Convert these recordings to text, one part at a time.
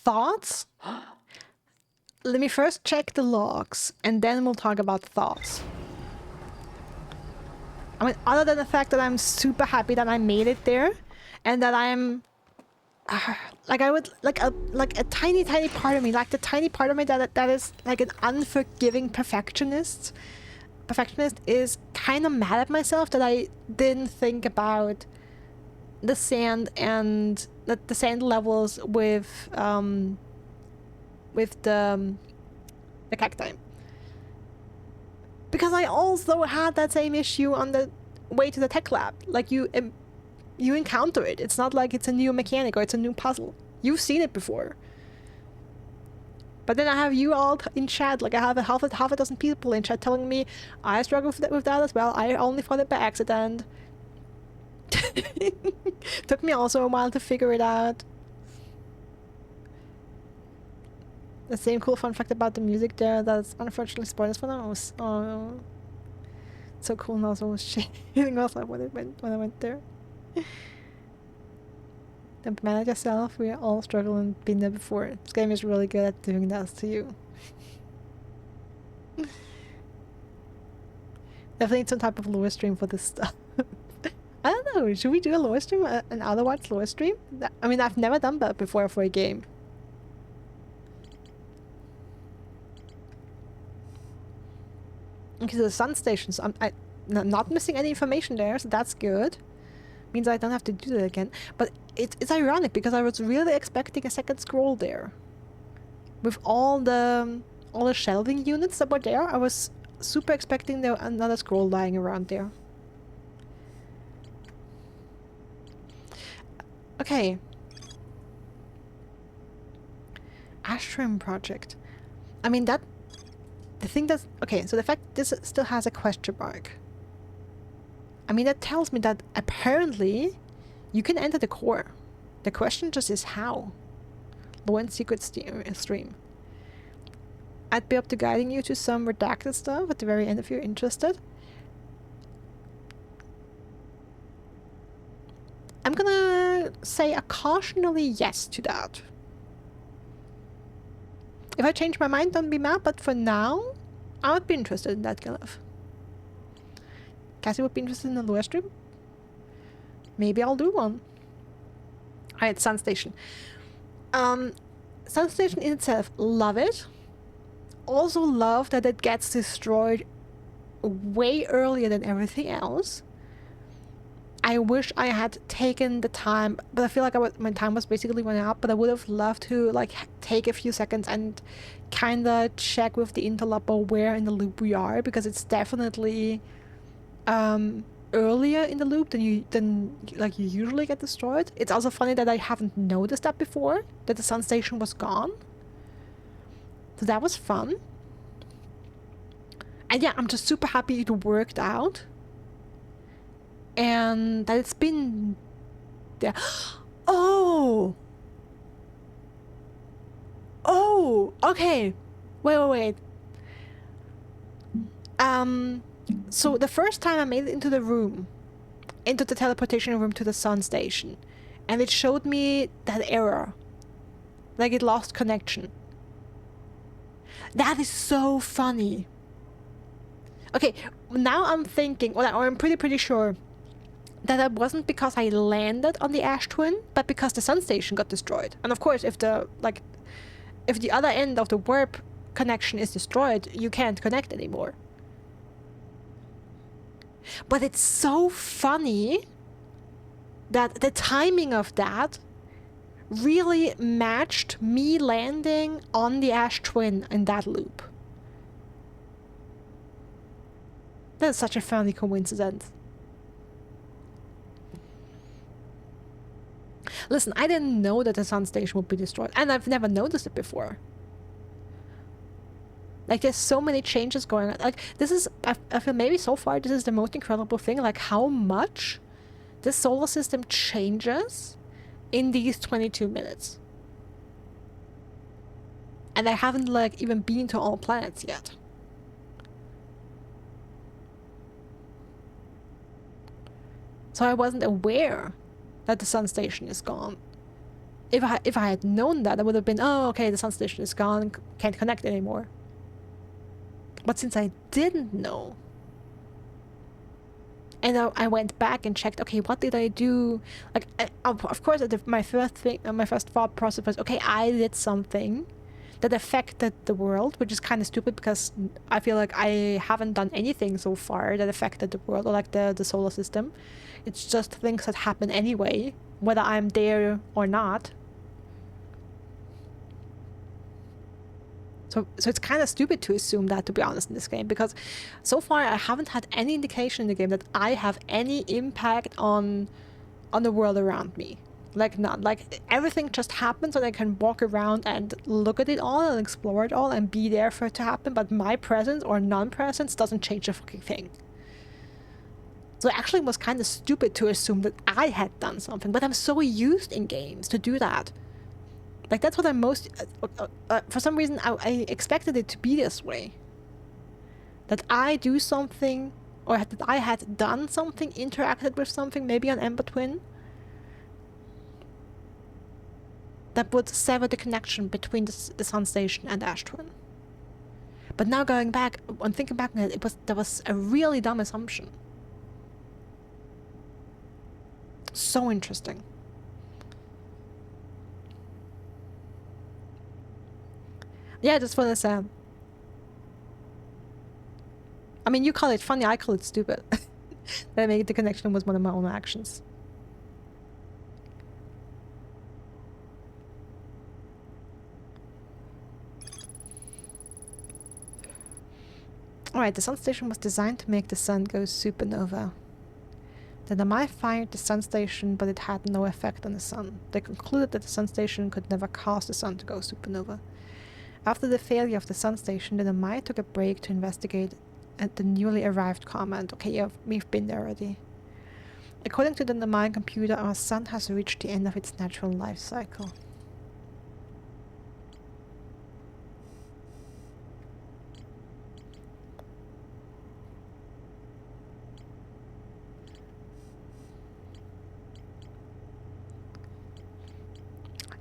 Thoughts? Let me first check the logs, and then we'll talk about thoughts. I mean, other than the fact that I'm super happy that I made it there, and that I'm like I would like a tiny part of me, like the tiny part of me that is like an unforgiving perfectionist is kind of mad at myself that I didn't think about the sand and the sand levels with the cacti. Because I also had that same issue on the way to the tech lab. Like you encounter it. It's not like it's a new mechanic or it's a new puzzle. You've seen it before. But then I have you all in chat. Like I have half a dozen people in chat telling me I struggle with that as well. I only found it by accident. Took me also a while to figure it out. The same cool fun fact about the music there that's unfortunately spoilers for those. Oh, so cool and also shitting myself when I went there. Don't manage yourself. We all struggle and been there before. This game is really good at doing that to you. Definitely need some type of lore stream for this stuff. I don't know. Should we do a lore stream? An otherwise lore stream? I mean, I've never done that before for a game. Okay, so the sun stations. I'm not missing any information there, so that's good. Means I don't have to do that again. But it's ironic because I was really expecting a second scroll there. With all the shelving units that were there, I was super expecting there another scroll lying around there. Okay. Ashram project. I mean that. The thing that's okay. So the fact this still has a question mark. I mean, that tells me that apparently you can enter the core. The question just is how. Low and secret stream. I'd be up to guiding you to some redacted stuff at the very end if you're interested. I'm gonna say a cautionary yes to that. If I change my mind, don't be mad, but for now, I would be interested in that kind of. Cassie would be interested in the lure stream. Maybe I'll do one. Alright, Sun Station. Sun Station in itself, love it. Also love that it gets destroyed way earlier than everything else. I wish I had taken the time, but I feel like my time was basically running out, but I would have loved to like take a few seconds and kind of check with the interloper where in the loop we are, because it's definitely earlier in the loop than you usually get destroyed. It's also funny that I haven't noticed that before, that the sun station was gone. So that was fun. And yeah, I'm just super happy it worked out. And that it's been there. Oh! Oh! Okay. Wait. So the first time I made it into the room, into the teleportation room to the sun station, and it showed me that error. Like it lost connection. That is so funny. Okay, now I'm thinking, or I'm pretty sure that it wasn't because I landed on the ash twin, but because the sun station got destroyed. And of course, if the other end of the warp connection is destroyed, you can't connect anymore. But it's so funny that the timing of that really matched me landing on the ash twin in that loop. That's such a funny coincidence. Listen, I didn't know that the sun station would be destroyed, and I've never noticed it before. Like, there's so many changes going on. Like, this is, I feel maybe so far this is the most incredible thing, like how much this solar system changes in these 22 minutes. And I haven't, like, even been to all planets yet. So I wasn't aware that the sun station is gone. If I had known that, I would have been, oh, okay, the sun station is gone, can't connect anymore. But since I didn't know, and I went back and checked, okay, what did I do? Like, of course, my first thought process was, okay, I did something that affected the world, which is kind of stupid because I feel like I haven't done anything so far that affected the world or like the solar system. It's just things that happen anyway, whether I'm there or not. So it's kind of stupid to assume that, to be honest, in this game, because so far I haven't had any indication in the game that I have any impact on the world around me. Like, none. Like, everything just happens and I can walk around and look at it all and explore it all and be there for it to happen, but my presence or non-presence doesn't change a fucking thing. So it actually was kind of stupid to assume that I had done something, but I'm so used in games to do that. Like, that's what I'm most... for some reason, I expected it to be this way. That I do something, or that I had done something, interacted with something, maybe on Ember Twin, that would sever the connection between the Sun Station and Ash Twin. But now going back, when thinking back on it, that was a really dumb assumption. So interesting. Yeah, just for this, I mean, you call it funny, I call it stupid. That made the connection was one of my own actions. Alright, the sun station was designed to make the sun go supernova. The Namai fired the sun station, but it had no effect on the sun. They concluded that the sun station could never cause the sun to go supernova. After the failure of the sun station, the Namai took a break to investigate at the newly arrived command. Okay, yeah, we've been there already. According to the Namai computer, our sun has reached the end of its natural life cycle.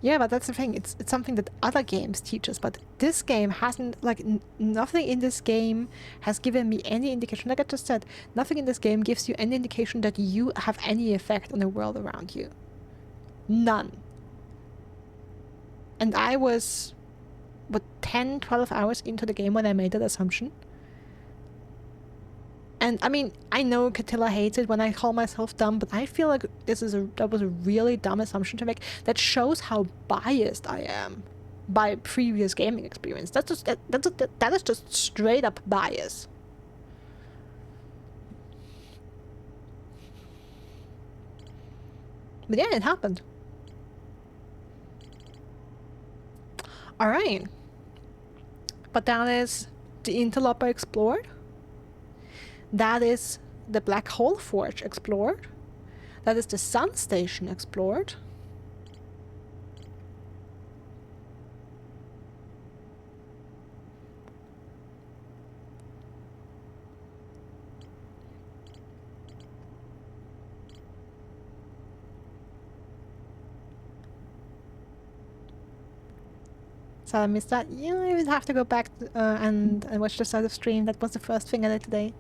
Yeah, but that's the thing. It's something that other games teach us, but this game hasn't, like, nothing in this game has given me any indication. Like I just said, nothing in this game gives you any indication that you have any effect on the world around you. None. And I was, what, 10, 12 hours into the game when I made that assumption. And I mean, I know Catilla hates it when I call myself dumb, but I feel like that was a really dumb assumption to make. That shows how biased I am by previous gaming experience. That is just straight up bias. But yeah, it happened. Alright. But that is the Interloper explored. That is the Black Hole Forge explored. That is the Sun Station explored. So I missed that. Yeah, I would have to go back and watch the start of stream. That was the first thing I did today.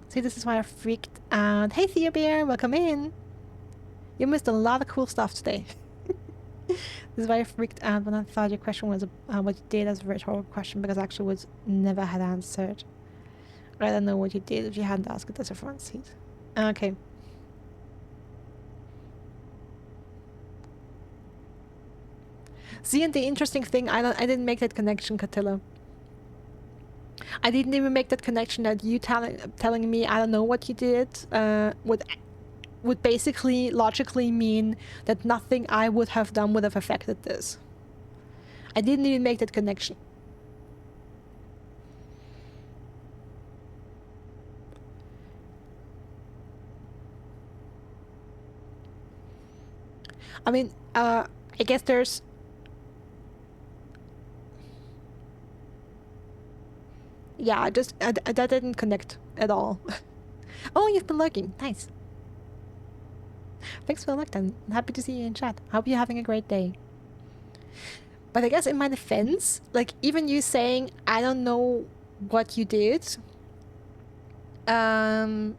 See, this is why I freaked out. Hey, Theo Bear, welcome in. You missed a lot of cool stuff today. This is why I freaked out when I thought your question was what you did as a rhetorical question, because actually was never had answered. I don't know what you did if you hadn't asked it as a front seat. Okay. See, and the interesting thing, I didn't make that connection, Catilla. I didn't even make that connection that you telling me I don't know what you did would basically logically mean that nothing I would have done would have affected this. I didn't even make that connection. I mean, I guess there's... Yeah, that didn't connect at all. Oh, you've been lurking. Nice. Thanks for the like, then. Happy to see you in chat. Hope you're having a great day. But I guess in my defense, like, even you saying, I don't know what you did, in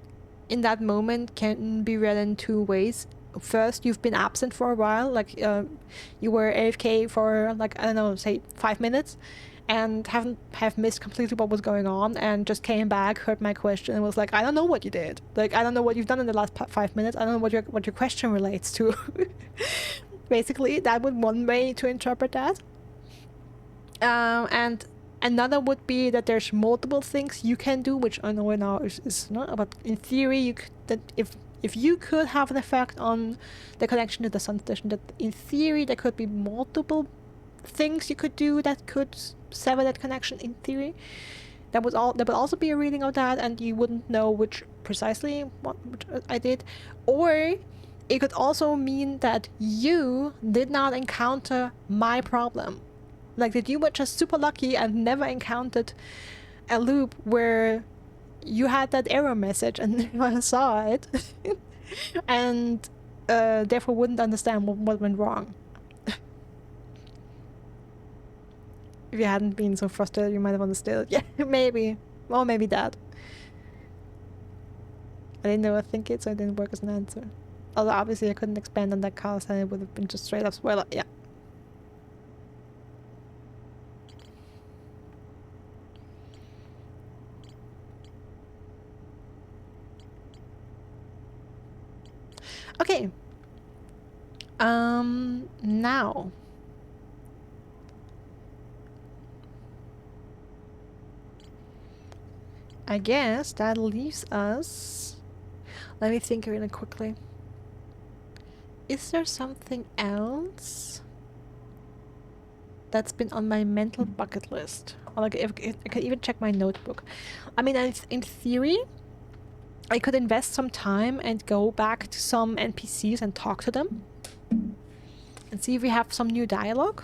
that moment can be read in two ways. First, you've been absent for a while, like, you were AFK for, like, I don't know, say 5 minutes, and have missed completely what was going on, and just came back, heard my question, and was like, I don't know what you did. Like, I don't know what you've done in the last 5 minutes. I don't know what your question relates to. Basically, that would one way to interpret that. And another would be that there's multiple things you can do, which I know now is not, but in theory, you could, that if you could have an effect on the connection to the sun station, that in theory there could be multiple things you could do that could sever that connection. In theory, that would also be a reading of that, and you wouldn't know which I did, or it could also mean that you did not encounter my problem. Like, that you were just super lucky and never encountered a loop where you had that error message and never saw it, and therefore wouldn't understand what went wrong. If you hadn't been so frustrated, you might have understood. Yeah, maybe. Or maybe that. I didn't overthink it, so it didn't work as an answer. Although obviously I couldn't expand on that cast, and it would have been just straight up spoiler. Yeah. Okay. Now. I guess that leaves us... Let me think really quickly. Is there something else that's been on my mental bucket list? Or like, if I could even check my notebook. I mean, in theory, I could invest some time and go back to some NPCs and talk to them. And see if we have some new dialogue.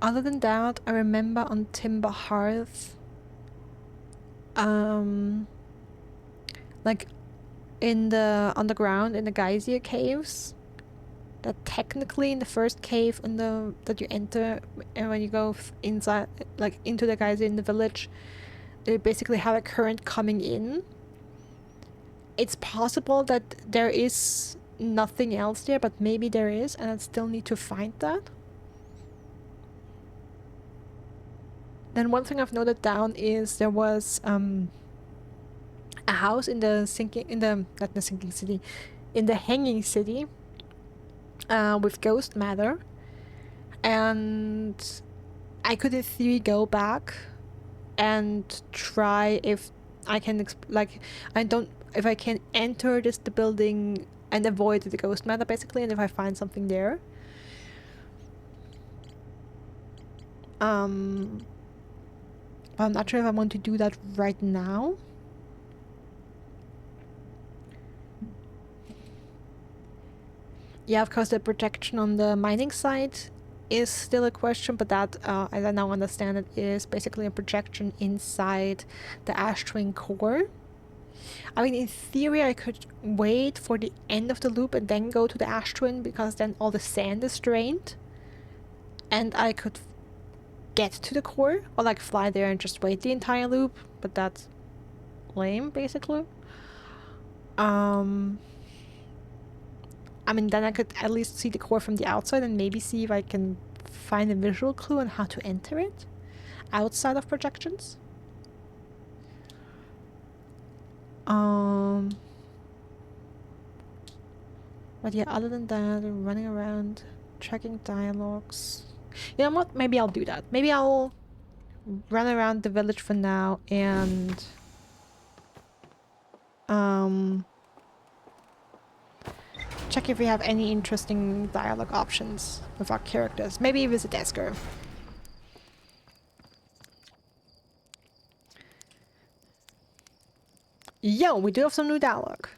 Other than that, I remember on Timber Hearth, like in the underground in the Geyser caves, that technically in the first cave that you enter, and when you go inside, like into the Geyser in the village, they basically have a current coming in. It's possible that there is nothing else there, but maybe there is, and I still need to find that. Then one thing I've noted down is there was a house in the hanging city with ghost matter, and I could in theory go back and try if I can if I can enter the building and avoid the ghost matter basically, and if I find something there. I'm not sure if I want to do that right now. Yeah, of course, the protection on the mining site is still a question, but that, as I now understand it, is basically a projection inside the ash twin core. I mean, in theory, I could wait for the end of the loop and then go to the ash twin, because then all the sand is drained, and I could get to the core, or like fly there and just wait the entire loop, but that's lame basically. I mean, then I could at least see the core from the outside and maybe see if I can find a visual clue on how to enter it outside of projections. But yeah, other than that, running around, checking dialogues. You know what? Maybe I'll do that. Maybe I'll run around the village for now and check if we have any interesting dialogue options with our characters. Maybe visit Esker. Yo, we do have some new dialogue.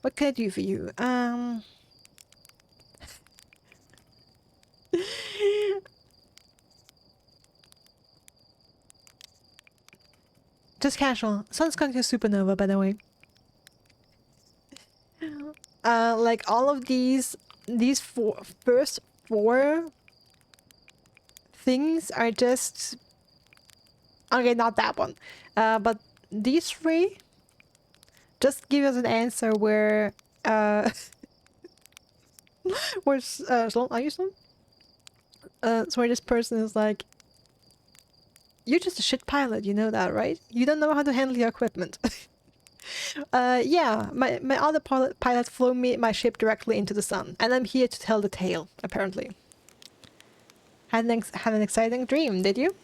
What can I do for you? Just casual. Sun's going to supernova, by the way. Like all of these first four things are just okay. Not that one, but these three just give us an answer where where's Sloan? Are you Sloan? So where this person is like, you're just a shit pilot, you know that, right? You don't know how to handle your equipment. Yeah, my other pilot flew my ship directly into the sun, and I'm here to tell the tale, apparently. Had an exciting dream, did you?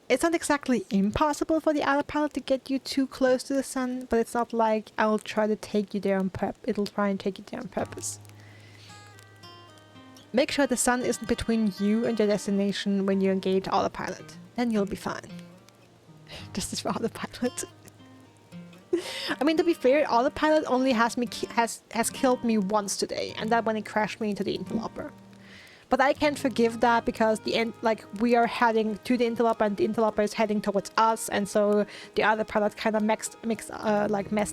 It's not exactly impossible for the other pilot to get you too close to the sun, but it's not like I'll try to take you there on it'll try and take you there on purpose. Make sure the sun isn't between you and your destination when you engage autopilot. Then you'll be fine. This is for autopilot. I mean, to be fair, autopilot only has killed me once today, and that when it crashed me into the interloper. But I can't forgive that because we are heading to the interloper and the interloper is heading towards us, and so the other pilot kind of messed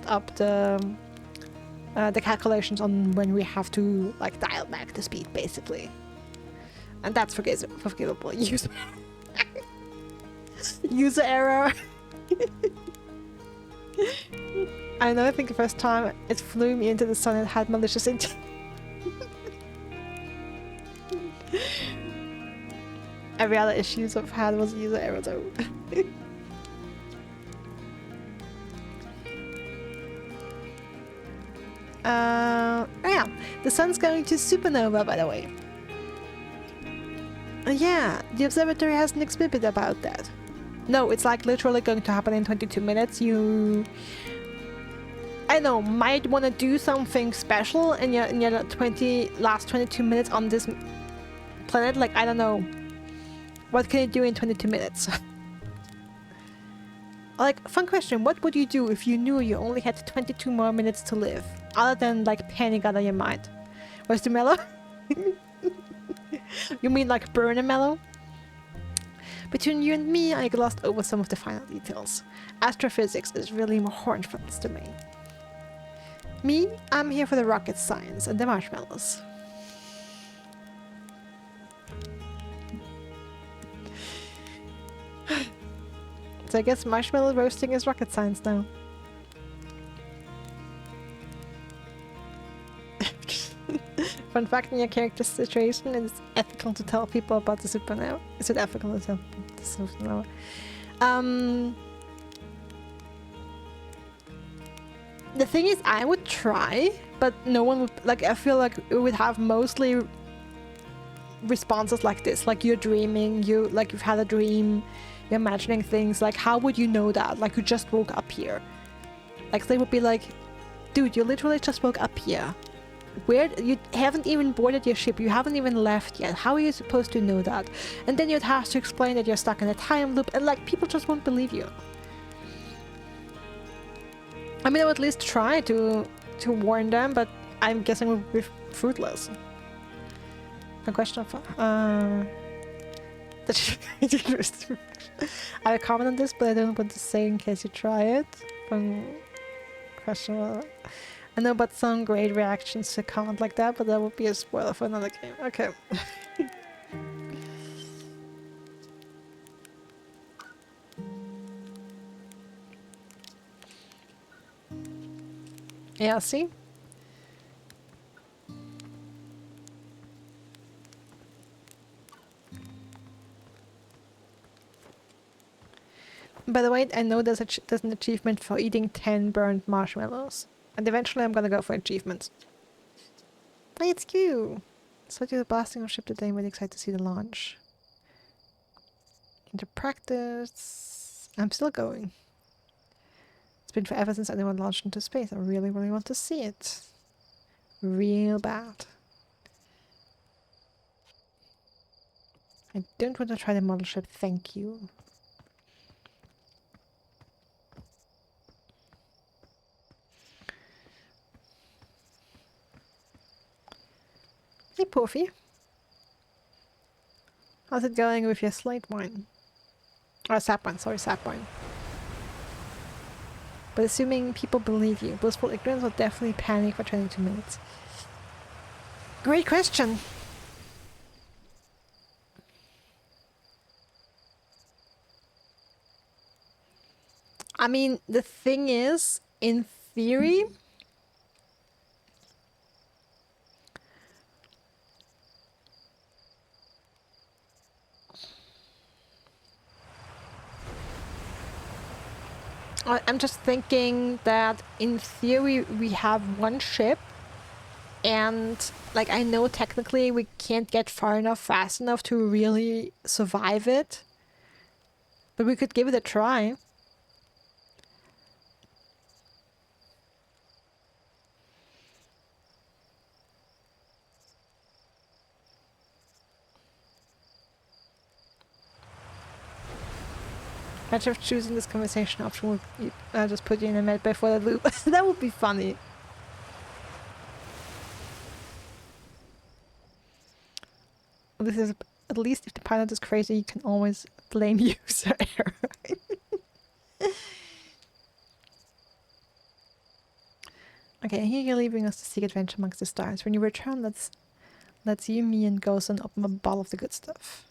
up the calculations on when we have to like dial back the speed, basically. And that's forgivable. User error. I know, I think the first time it flew me into the sun, it had malicious intent. Every other issues I've had was user error though. Yeah, the sun's going to supernova, by the way. Yeah, the observatory has an exhibit about that. No, it's like literally going to happen in 22 minutes. You, I know, might want to do something special in your last 22 minutes on this planet. Like, I don't know, what can you do in 22 minutes? Like, fun question, what would you do if you knew you only had 22 more minutes to live? Other than, like, panic out of your mind. Where's the mellow? You mean, like, burn a mellow? Between you and me, I glossed over some of the final details. Astrophysics is really more Hornfeld's domain. Me, I'm here for the rocket science and the marshmallows. So I guess marshmallow roasting is rocket science now. Fun fact in your character's situation, it's ethical to tell people about the supernova. Is it ethical to tell the supernova? The thing is, I would try, but no one would, like, I feel like it would have mostly responses like this, like you're dreaming, you've had a dream, you're imagining things, like how would you know that? Like you just woke up here. Like they would be like, dude, you literally just woke up here. Where you haven't even boarded your ship, you haven't even left yet. How are you supposed to know that? And then you'd have to explain that you're stuck in a time loop, and like people just won't believe you. I mean, I would at least try to warn them, but I'm guessing it would be fruitless. A question of I have a comment on this, but I don't want to say in case you try it. Question. I know about some great reactions to a comment like that, but that would be a spoiler for another game. Okay. Yeah, see? By the way, I know there's an achievement for eating 10 burnt marshmallows. And eventually I'm gonna go for achievements. Hey, it's you! So you're blasting our ship today and really excited to see the launch. Into practice. I'm still going. It's been forever since anyone launched into space. I really, really want to see it. Real bad. I don't want to try the model ship, thank you. Hey, Poofy. How's it going with your slate wine? Or sap wine, sorry, sap wine. But assuming people believe you, blissful ignorance will definitely panic for 22 minutes. Great question. I mean, the thing is, in theory, I'm just thinking that in theory we have one ship, and like I know technically we can't get far enough fast enough to really survive it, but we could give it a try. Imagine if choosing this conversation option would just put you in a med bay for the loop. That would be funny. This is at least if the pilot is crazy, you can always blame user error. Okay, here you're leaving us to seek adventure amongst the stars. When you return, let's you, me, and Ghost open a bottle of the good stuff.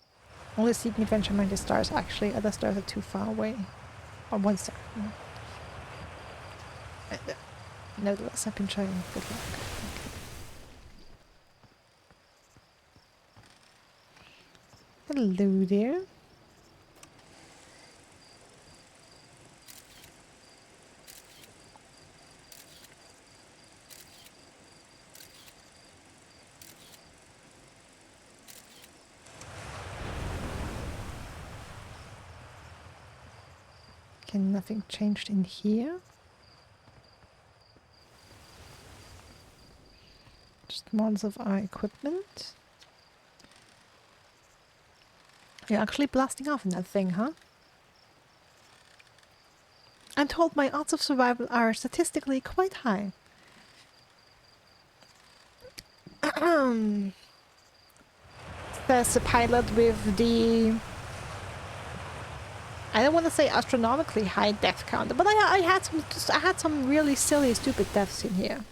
Only seeking adventure among the stars, actually. Other stars are too far away. Or one star. Nevertheless, I've been trying. Good luck. Okay. Hello there. Okay, nothing changed in here. Just models of our equipment. You're actually blasting off in that thing, huh? I'm told my odds of survival are statistically quite high. There's a pilot with the... I don't want to say astronomically high death count, but I had some really silly, stupid deaths in here.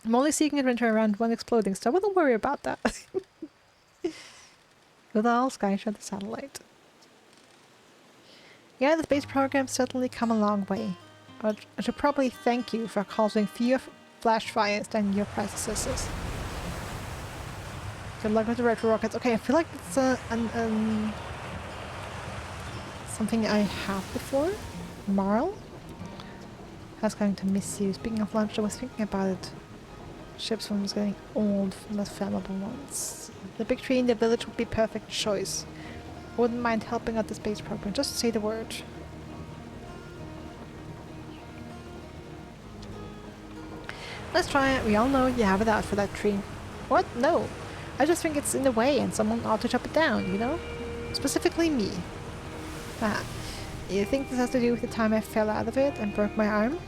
I'm only seeking adventure around one exploding star, but don't worry about that. Good old Skyshield the satellite. Yeah, the space program's certainly come a long way. I should probably thank you for causing fewer flash fires than your predecessors. Good luck with the retro rockets. Okay, I feel like it's something I had before. Marl? I was going to miss you. Speaking of lunch, I was thinking about it. Ships from was getting old from the flammable ones. The big tree in the village would be perfect choice. Wouldn't mind helping out the space program. Just say the word. Let's try it. We all know you have it out for that tree. What? No. I just think it's in the way and someone ought to chop it down, you know? Specifically me. Ah. You think this has to do with the time I fell out of it and broke my arm?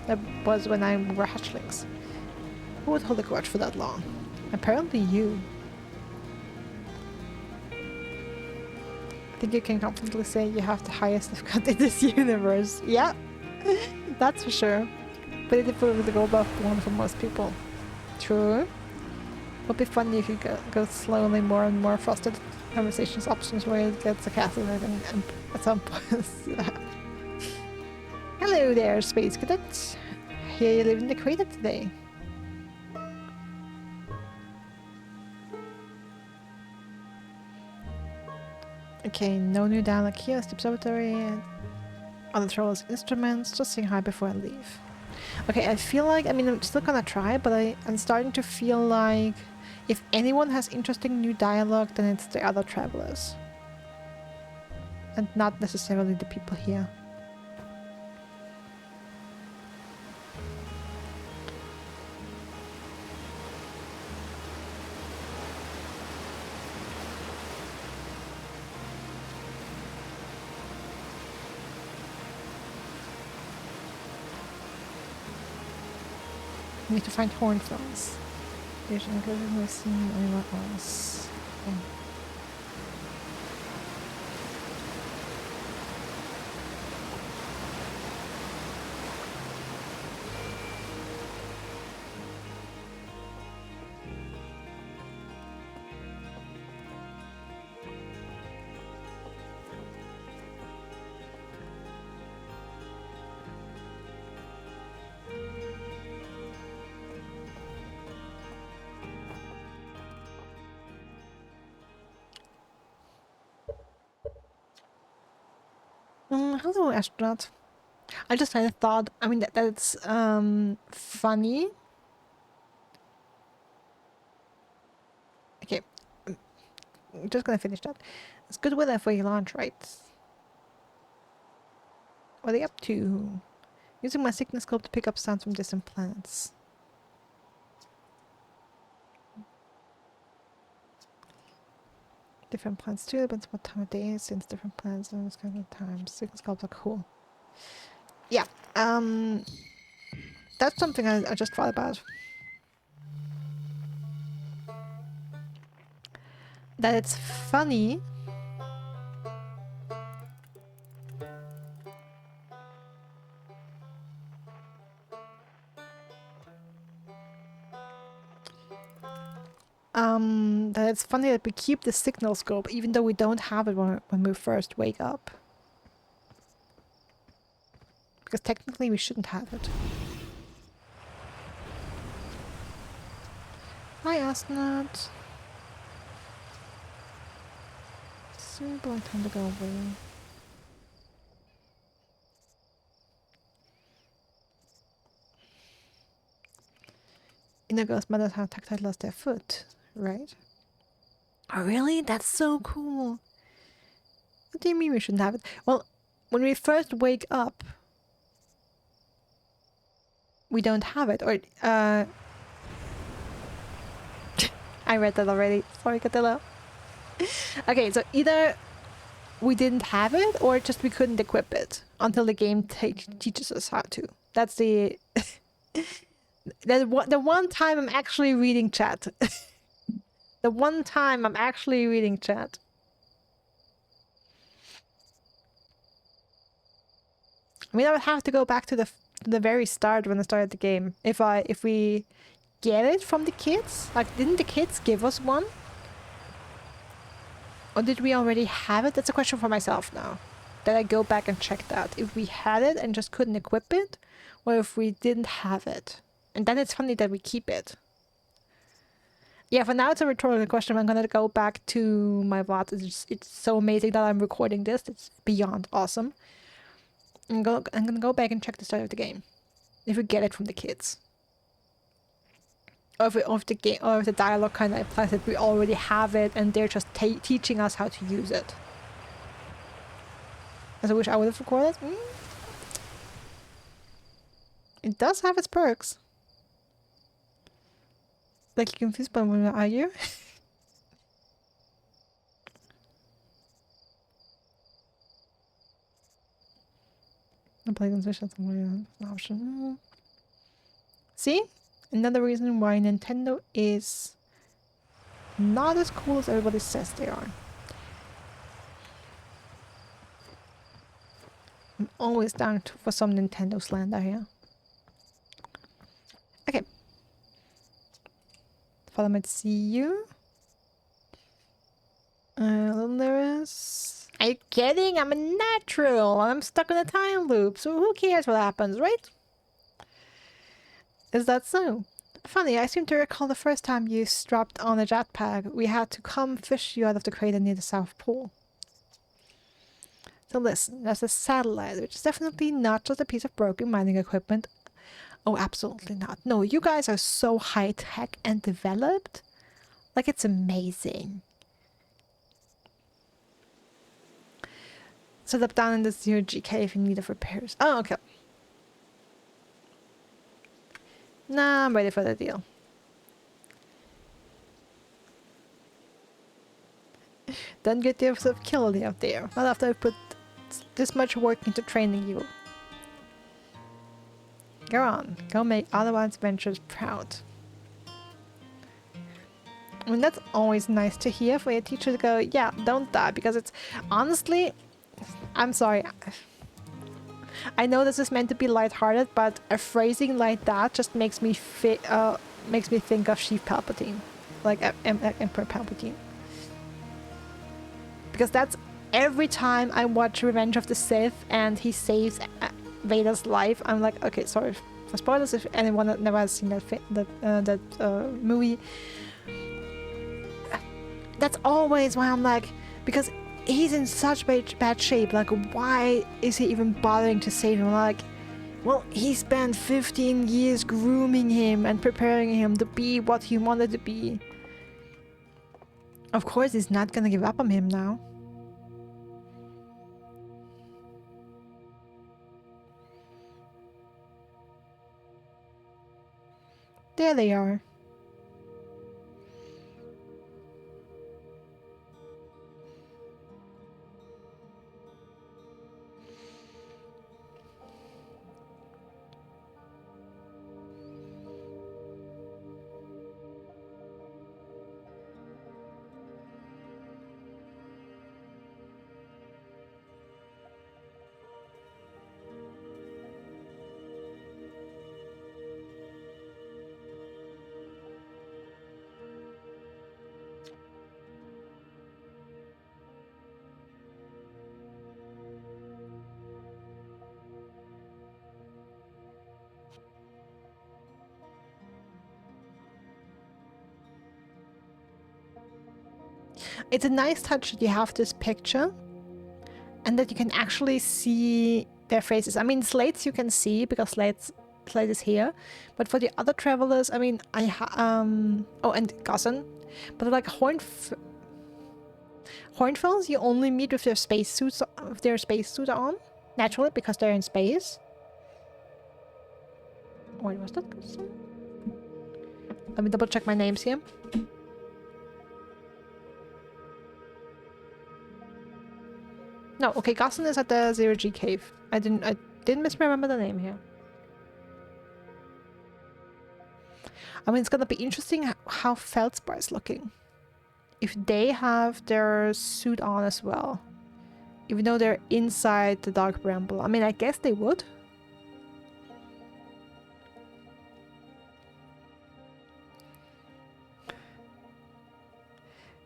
That was when we were hatchlings. Who would hold a grudge for that long? Apparently you. I think you can confidently say you have the highest difficulty in this universe. Yeah, that's for sure. But it would go above one for most people. True. Would be funny if you go slowly more and more frosted conversations options where it gets sarcastic and at some point. Hello there, space cadet. Here you live in the crater today. Okay, no new dialogue here. It's the observatory and other trolls instruments. Just saying hi before I leave. Okay, I feel like, I mean, I'm still gonna try, but I'm starting to feel like if anyone has interesting new dialogue, then it's the other travelers. And not necessarily the people here. We need to find hornflies. There's another scene anywhere else. Okay. Hello, astronaut. I just had a thought. I mean, that's funny. Okay, I'm just gonna finish that. It's good weather for your launch, right? What are they up to? Using my sickness scope to pick up sounds from distant planets. Different planets too, depends what time of day, since different planets and this kind of time. Sickness scopes are cool. Yeah, that's something I just thought about. That it's funny that it's funny that we keep the signal scope even though we don't have it when we first wake up. Because technically we shouldn't have it. Hi, astronaut. Super time to go away. Inner girls mothers have tactile lost their foot, right? Oh really? That's so cool. What do you mean we shouldn't have it? Well, when we first wake up, we don't have it. Or I read that already. Sorry, Catilla. Okay, so either we didn't have it or just we couldn't equip it until the game teaches us how to. That's the the one time I'm actually reading chat. The one time I'm actually reading chat. I mean, I would have to go back to the very start when I started the game. If we get it from the kids, like, didn't the kids give us one? Or did we already have it? That's a question for myself now. That I go back and check that. If we had it and just couldn't equip it, or if we didn't have it. And then it's funny that we keep it. Yeah, for now it's a rhetorical question. I'm gonna go back to my VODs. It's so amazing that I'm recording this. It's beyond awesome. I'm gonna go back and check the start of the game. If we get it from the kids. Or if the dialogue kind of implies that we already have it and they're just teaching us how to use it. As I wish I would have recorded. It does have its perks. Like, you're confused by what are you? The Polygon Switch has an option. See? Another reason why Nintendo is not as cool as everybody says they are. I'm always down for some Nintendo slander here. Okay. Follow me to see you. Little nervous. Are you kidding? I'm a natural. I'm stuck in a time loop, so who cares what happens, right? Is that so? Funny, I seem to recall the first time you strapped on a jetpack, we had to come fish you out of the crater near the South Pole. So listen, there's a satellite, which is definitely not just a piece of broken mining equipment. Oh, absolutely not. No, you guys are so high-tech and developed. Like, it's amazing. Set up down in the 0GK if you need of repairs. Oh, okay. Nah, I'm ready for the deal. Don't get yourself killed out there. Not after I put this much work into training you. Go on. Go make other one's ventures proud. I mean, that's always nice to hear for your teacher to go, yeah, don't die, because it's honestly, I'm sorry. I know this is meant to be lighthearted, but a phrasing like that just makes me think of Chief Palpatine, like Emperor Palpatine. Because that's every time I watch Revenge of the Sith and he saves Vader's life, I'm like, okay, sorry for spoilers if anyone that never has seen that movie. That's always why I'm like, because he's in such bad shape, like why is he even bothering to save him? Like, well, he spent 15 years grooming him and preparing him to be what he wanted to be. Of course he's not gonna give up on him now. There they are. It's a nice touch that you have this picture and that you can actually see their faces. I mean, Slate's you can see because Slate is here, but for the other travelers, I mean, oh, and Gossen, but like Hornfells, you only meet with their spacesuits on, naturally, because they're in space. Wait, was that Gossen? Let me double check my names here. No, okay, Gossen is at the Zero G cave. I didn't misremember the name here. I mean, it's gonna be interesting how Feldspar is looking. If they have their suit on as well. Even though they're inside the Dark Bramble. I mean, I guess they would.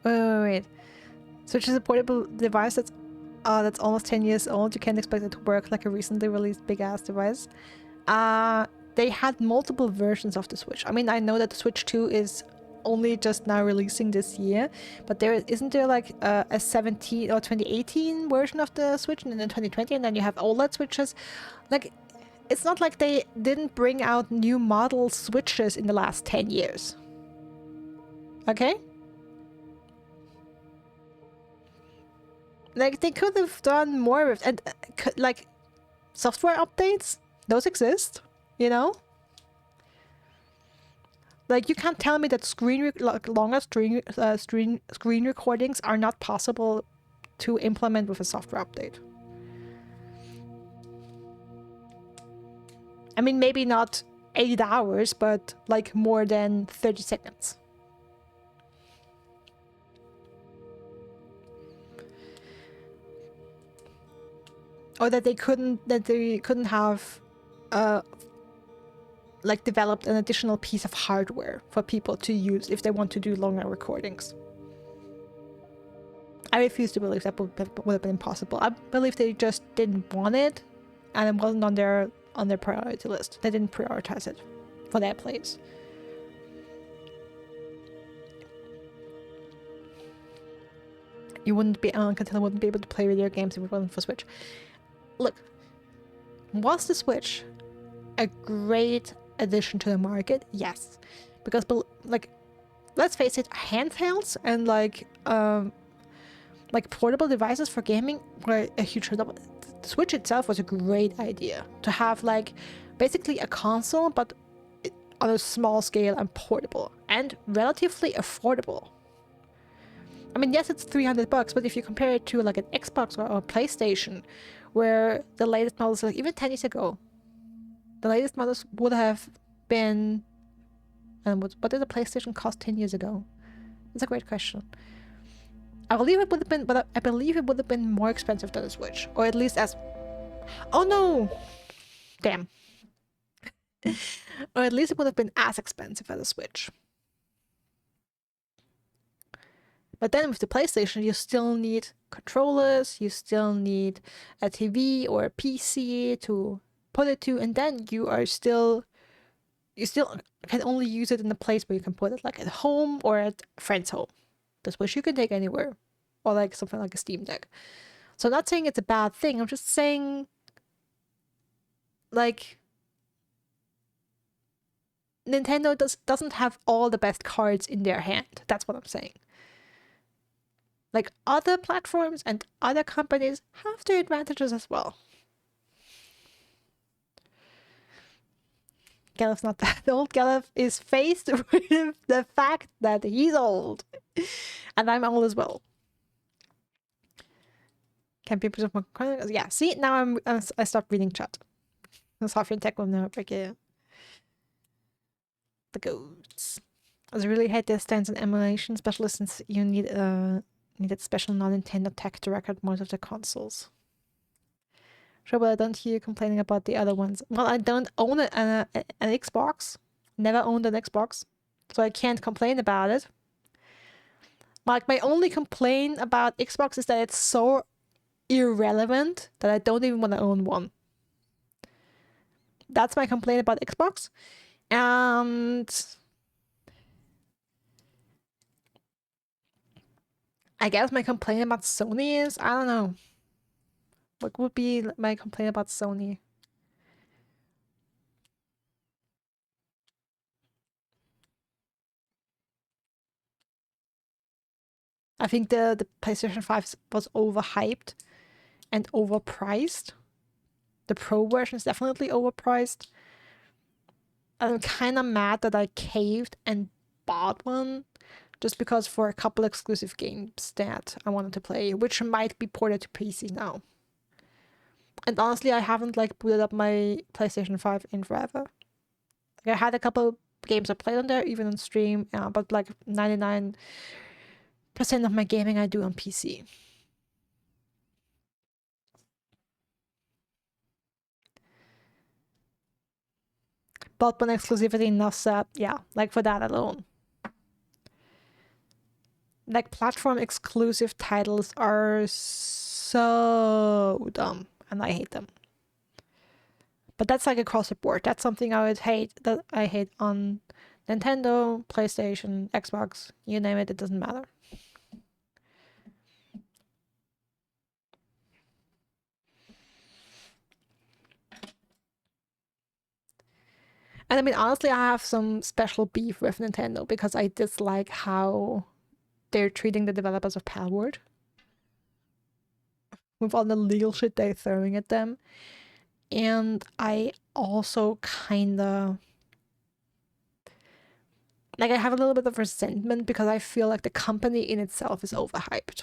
Wait. Switch is a portable device that's almost 10 years old. You can't expect it to work like a recently released big-ass device. They had multiple versions of the Switch. I mean, I know that the Switch 2 is only just now releasing this year, but isn't there like a 17 or 2018 version of the Switch and then 2020, and then you have OLED Switches. Like, it's not like they didn't bring out new model Switches in the last 10 years. Okay? Like, they could have done more with, and like, software updates, those exist, you know? Like, you can't tell me that longer screen recordings are not possible to implement with a software update. I mean, maybe not 8 hours, but like more than 30 seconds. Or that they couldn't have like developed an additional piece of hardware for people to use if they want to do longer recordings. I refuse to believe that would have been possible. I believe they just didn't want it, and it wasn't on their priority list. They didn't prioritize it for their place. You wouldn't be Until wouldn't be able to play video games if it wasn't for Switch. Look, was the Switch a great addition to the market? Yes, because like, let's face it, handhelds and like portable devices for gaming were a huge The Switch itself was a great idea to have, like, basically a console, but on a small scale and portable and relatively affordable. I mean, yes, it's $300, but if you compare it to like an Xbox or a PlayStation, where the latest models, like even 10 years ago, The latest models would have been... And what did the PlayStation cost 10 years ago? That's a great question. I believe it would have been, but I believe it would have been more expensive than the Switch, or at least as... Oh no! Damn. Or at least it would have been as expensive as a Switch. But then with the PlayStation, you still need controllers, you still need a TV or a PC to put it to, and then you still can only use it in a place where you can put it, like at home or at a friend's home. The Switch you can take anywhere, or like something like a Steam Deck. So I'm not saying it's a bad thing, I'm just saying, like, Nintendo doesn't have all the best cards in their hand. That's what I'm saying. Like, other platforms and other companies have their advantages as well. Galef's not that old. Galef is faced with the fact that he's old. And I'm old as well. Can people just more... Yeah, see, now I stopped reading chat. The software tech will never break it. The goats. I really hate this stance on emulation, especially since you needed special non-Nintendo tech to record most of the consoles. Sure, but I don't hear you complaining about the other ones. Well, I don't own an Xbox. Never owned an Xbox. So I can't complain about it. Like, my only complaint about Xbox is that it's so irrelevant that I don't even want to own one. That's my complaint about Xbox. And I guess my complaint about Sony is, I don't know. What would be my complaint about Sony? I think the PlayStation 5 was overhyped and overpriced. The Pro version is definitely overpriced. I'm kind of mad that I caved and bought one just because for a couple exclusive games that I wanted to play, which might be ported to PC now. And honestly, I haven't like booted up my PlayStation 5 in forever. Like, I had a couple games I played on there, even on stream, but like 99% of my gaming I do on PC. But when exclusivity enough that, yeah, like for that alone. Like, platform exclusive titles are so dumb, and I hate them. But that's like across the board. That's something I hate on Nintendo, PlayStation, Xbox, you name it, it doesn't matter. And I mean, honestly, I have some special beef with Nintendo because I dislike how they're treating the developers of Palworld with all the legal shit they're throwing at them. And I also kinda... like, I have a little bit of resentment because I feel like the company in itself is overhyped.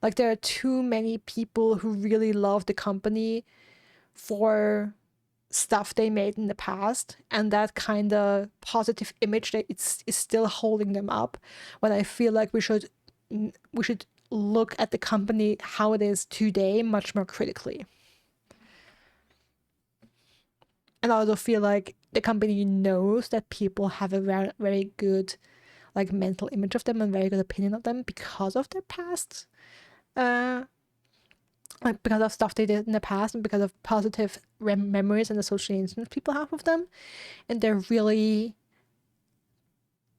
Like, there are too many people who really love the company for stuff they made in the past, and that kind of positive image that is still holding them up, when I feel like we should look at the company how it is today much more critically. And I also feel like the company knows that people have a very, very good like mental image of them and very good opinion of them because of their past, like because of stuff they did in the past and because of positive memories and associations people have with them, and they're really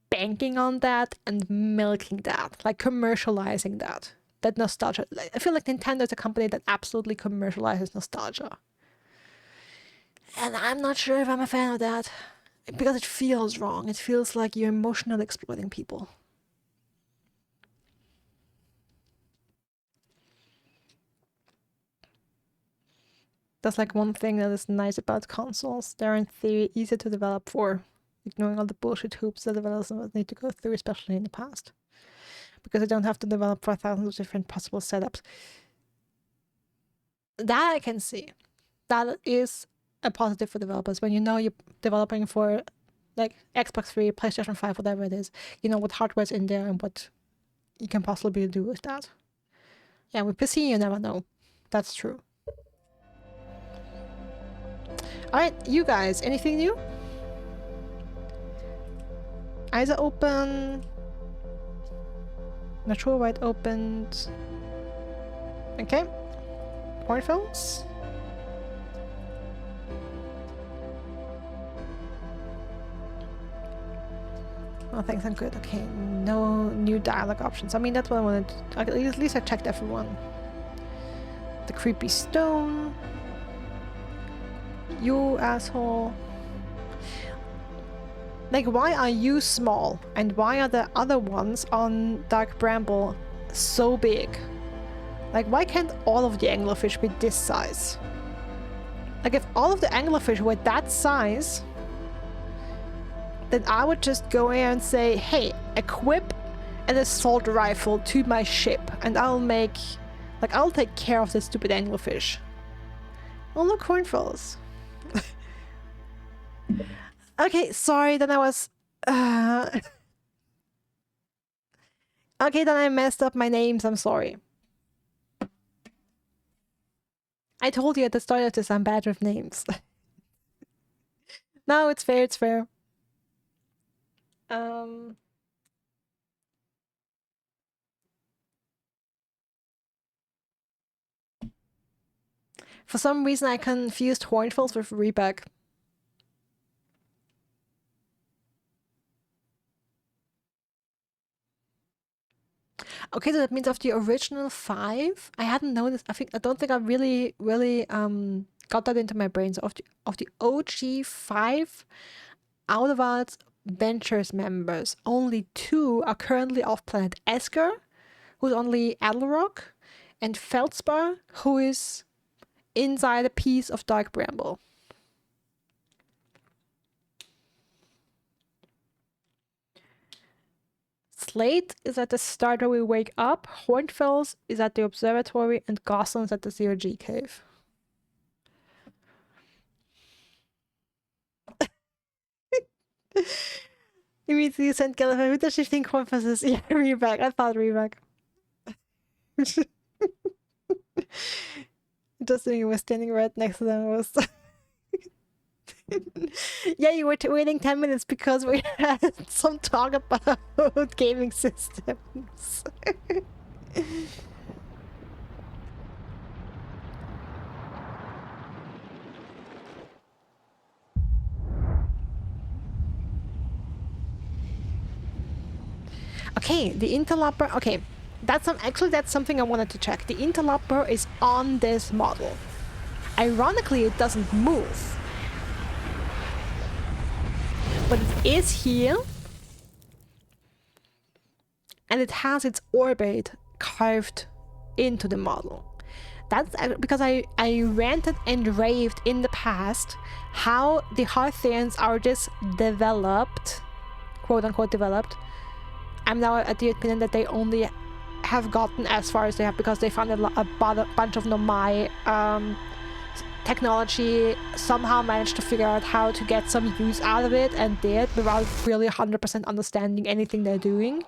banking on that and milking that, like commercializing that nostalgia. I feel like Nintendo is a company that absolutely commercializes nostalgia, and I'm not sure if I'm a fan of that because it feels wrong. It feels like you're emotionally exploiting people. That's like one thing that is nice about consoles. They're in theory easy to develop for, ignoring all the bullshit hoops that developers need to go through, especially in the past. Because they don't have to develop for thousands of different possible setups. That I can see. That is a positive for developers when you know you're developing for like Xbox 3, PlayStation 5, whatever it is. You know what hardware's in there and what you can possibly do with that. Yeah, with PC you never know. That's true. Alright, you guys, anything new? Eyes are open. Not sure why it opened. Okay. Porn films. Oh, thanks, I'm good. Okay, no new dialogue options. I mean, that's what I wanted. At least I checked everyone. The creepy stone. You asshole. Like, why are you small? And why are the other ones on Dark Bramble so big? Like, why can't all of the anglerfish be this size? Like, if all of the anglerfish were that size, then I would just go in and say, hey, equip an assault rifle to my ship, and I'll make... Like, I'll take care of this stupid anglerfish. Oh, look, cornfalls. Okay, sorry, then I was... Okay, then I messed up my names, I'm sorry. I told you at the start of this I'm bad with names. No, it's fair, it's fair. For some reason I confused Hornfills with Rebug. Okay, so that means of the original 5, I hadn't noticed. I don't think I really got that into my brain. So of the OG 5 Outward Ventures members, only 2 are currently off planet Esker, who's only Adelrock, and Feldspar, who is inside a piece of Dark Bramble. Slate is at the start where we wake up, Hornfells is at the observatory, and Goslin's at the ZRG cave. Immediately sent Gallifrey, who does she think Hornfells is? Yeah, Rebug. I thought Rebug. Just thinking we're standing right next to them was... Yeah, you were waiting 10 minutes because we had some talk about gaming systems. Okay, the interloper. Okay, that's something I wanted to check. The interloper is on this model. Ironically, it doesn't move. But it is here, and it has its orbit carved into the model. That's because I ranted and raved in the past how the Hearthians are just developed, quote unquote developed. I'm now at the opinion that they only have gotten as far as they have because they found a bunch of Nomai technology, somehow managed to figure out how to get some use out of it, and did without really 100% understanding anything they're doing.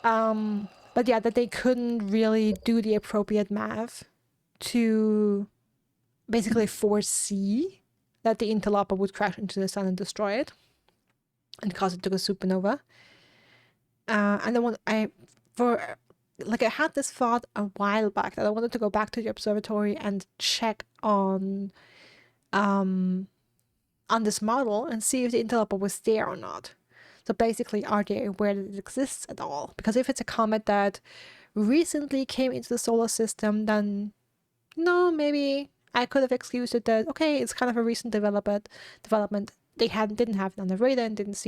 But yeah, that they couldn't really do the appropriate math to basically foresee that the interloper would crash into the sun and destroy it and cause it to go supernova. And then I had this thought a while back that I wanted to go back to the observatory and check on this model and see if the interloper was there or not. So basically, are they aware that it exists at all? Because if it's a comet that recently came into the solar system, then no, maybe I could have excused it that, okay, it's kind of a recent development. They didn't have it on the radar and didn't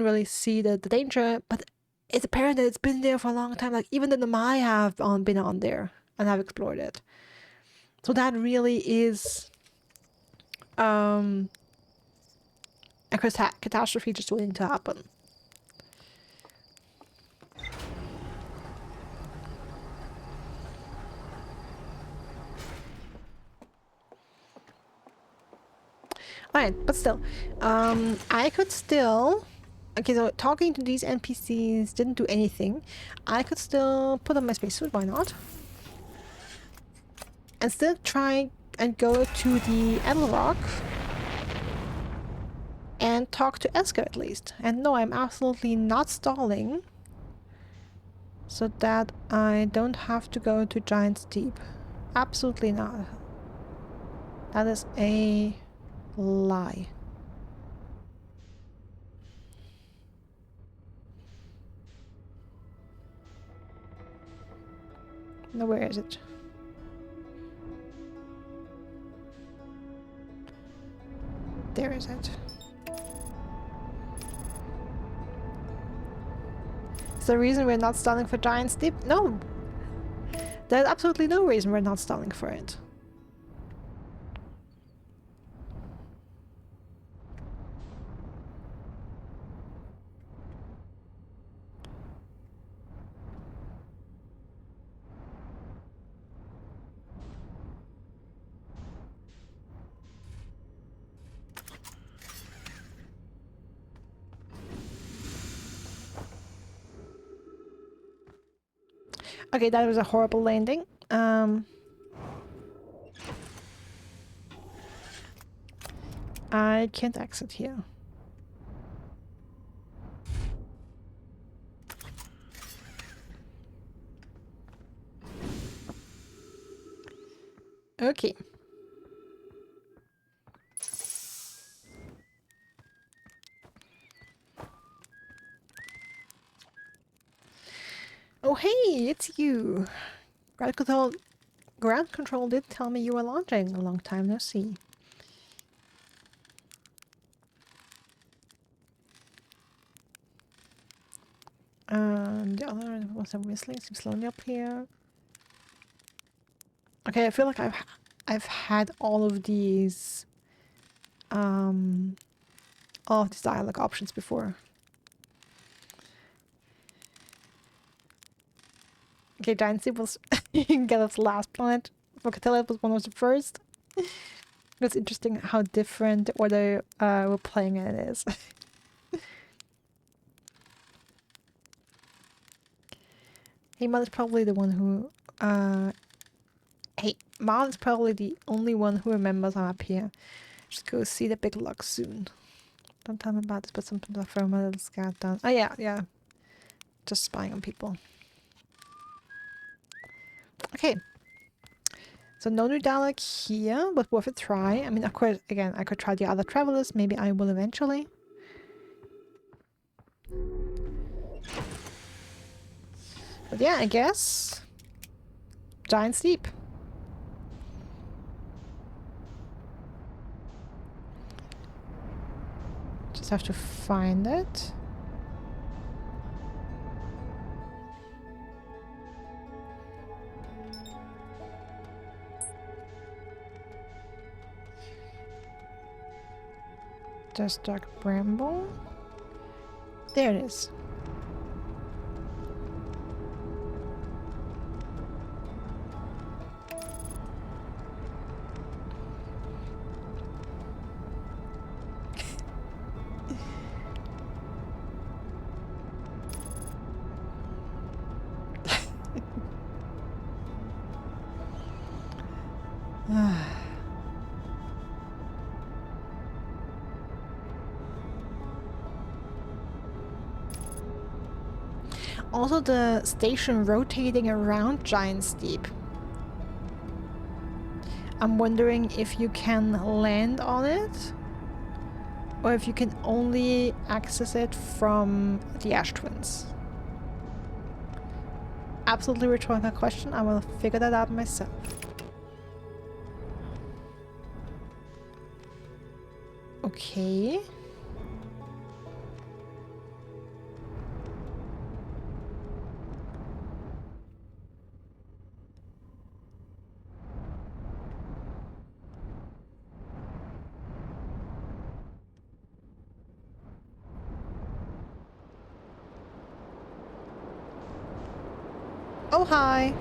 really see the danger, but it's apparent that it's been there for a long time. Like, even the Nomai have been on there and have explored it. So that really is a catastrophe just waiting to happen. Alright, but still. I could still... Okay, so talking to these NPCs didn't do anything. I could still put on my spacesuit, why not? And still try and go to the Edelrock and talk to Esker at least. And no, I'm absolutely not stalling, so that I don't have to go to Giant's Deep. Absolutely not. That is a lie. Now where is it? There is it. Is the reason we're not stalling for Giant's Deep? No! There's absolutely no reason we're not stalling for it. Okay, that was a horrible landing. I can't exit here. Okay. Oh hey, it's you. Ground control did tell me you were launching. A long time no see. The other was a whistling, seems lonely up here. Okay, I feel like I've had all of these dialogue options before. Okay, Giant Sea was Gallup's last planet. Vocatella was one of the first. It's interesting how different the order we're playing it is. Hey, Mal is probably the one who... Hey, Mal is probably the only one who remembers I'm up here. Just go see the big log soon. Don't tell me about this, but sometimes I throw my little scout down. Oh yeah, yeah. Just spying on people. Okay. So no new dialogue here, but worth a try. I mean, of course, again, I could try the other travelers. Maybe I will eventually. But yeah, I guess... Giant Steep. Just have to find it. Just dark bramble. There it is. Also the station rotating around Giant Steep. I'm wondering if you can land on it or if you can only access it from the Ash Twins. Absolutely rhetorical question. I will figure that out myself. Okay. Oh, hi.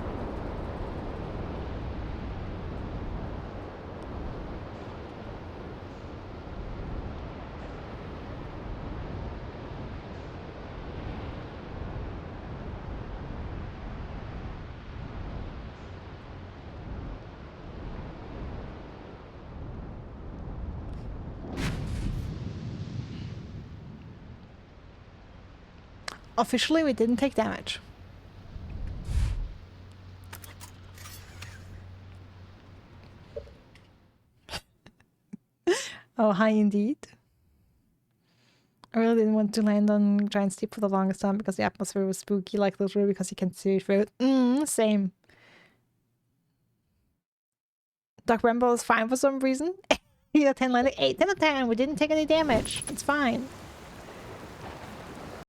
Officially, we didn't take damage. Oh, hi indeed. I really didn't want to land on Giant Steep for the longest time because the atmosphere was spooky, like literally because you can see through it. Same. Doc Rambo is fine for some reason. 8 out of 10 landing. 8 out of 10. We didn't take any damage. It's fine.